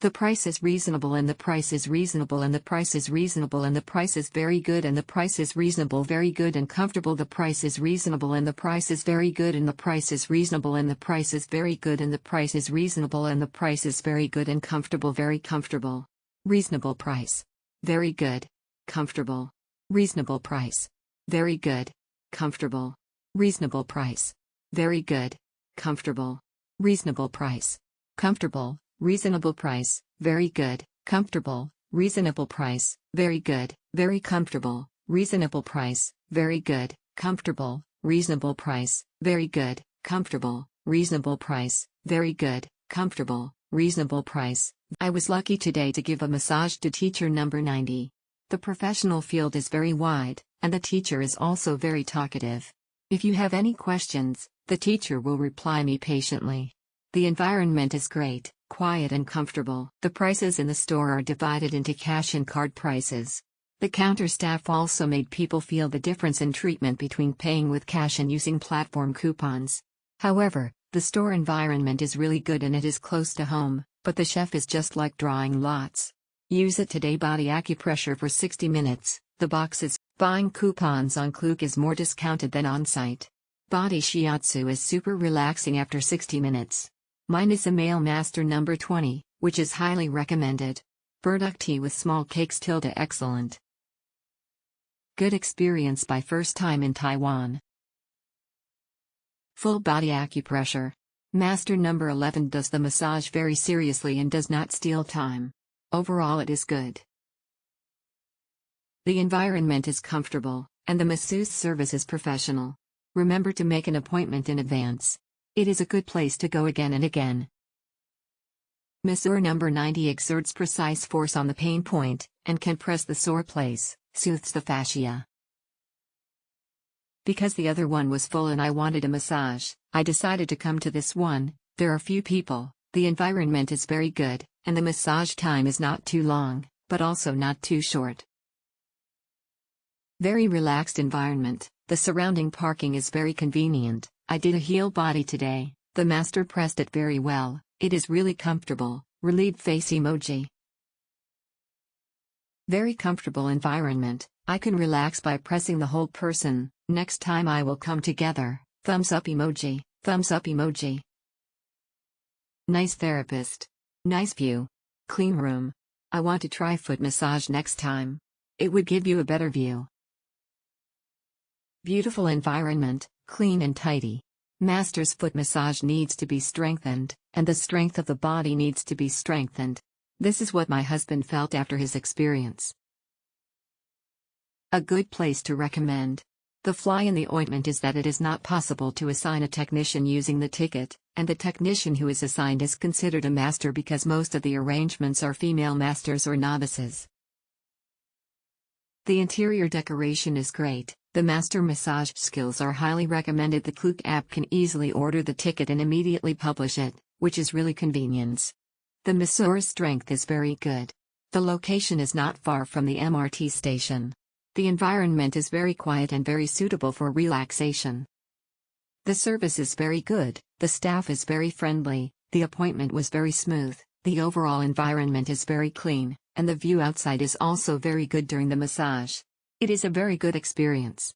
The price is reasonable and the price is reasonable and the price is reasonable and the price is very good and the price is reasonable, very good and comfortable. The price is reasonable and the price is very good and the price is reasonable and the price is very good and the price is reasonable and the price is very good and comfortable, very comfortable. Reasonable price. Very good. Comfortable. Reasonable price. Very good. Comfortable. Reasonable price. Very good. Comfortable. Reasonable price. Comfortable. Reasonable price, very good, comfortable, reasonable price, very good, very comfortable, reasonable price, very good, comfortable, reasonable price, very good, comfortable, reasonable price, very good, comfortable, reasonable price. I was lucky today to give a massage to teacher number 90. The professional field is very wide, and the teacher is also very talkative. If you have any questions, the teacher will reply me patiently. The environment is great, quiet and comfortable. The prices in the store are divided into cash and card prices. The counter staff also made people feel the difference in treatment between paying with cash and using platform coupons. However, the store environment is really good and it is close to home, but the chef is just like drawing lots. Use it today. Body acupressure for 60 minutes. The boxes. Buying coupons on Klook is more discounted than on site. Body shiatsu is super relaxing after 60 minutes. Mine is a male master number 20, which is highly recommended. Burdock tea with small cakes. Excellent. Good experience by first time in Taiwan. Full body acupressure. Master number 11 does the massage very seriously and does not steal time. Overall it is good. The environment is comfortable, and the masseuse service is professional. Remember to make an appointment in advance. It is a good place to go again and again. Masseur number 90 exerts precise force on the pain point, and can press the sore place, soothes the fascia. Because the other one was full and I wanted a massage, I decided to come to this one. There are few people, the environment is very good, and the massage time is not too long, but also not too short. Very relaxed environment, the surrounding parking is very convenient. I did a heel body today, the master pressed it very well, it is really comfortable, relieved face emoji. Very comfortable environment, I can relax by pressing the whole person. Next time I will come together, thumbs up emoji, thumbs up emoji. Nice therapist. Nice view. Clean room. I want to try foot massage next time. It would give you a better view. Beautiful environment, clean and tidy. Master's foot massage needs to be strengthened, and the strength of the body needs to be strengthened. This is what my husband felt after his experience. A good place to recommend. The fly in the ointment is that it is not possible to assign a technician using the ticket, and the technician who is assigned is considered a master because most of the arrangements are female masters or novices. The interior decoration is great. The master massage skills are highly recommended. The Klook app can easily order the ticket and immediately publish it, which is really convenience. The masseur's strength is very good. The location is not far from the MRT station. The environment is very quiet and very suitable for relaxation. The service is very good, the staff is very friendly, the appointment was very smooth, the overall environment is very clean, and the view outside is also very good during the massage. It is a very good experience.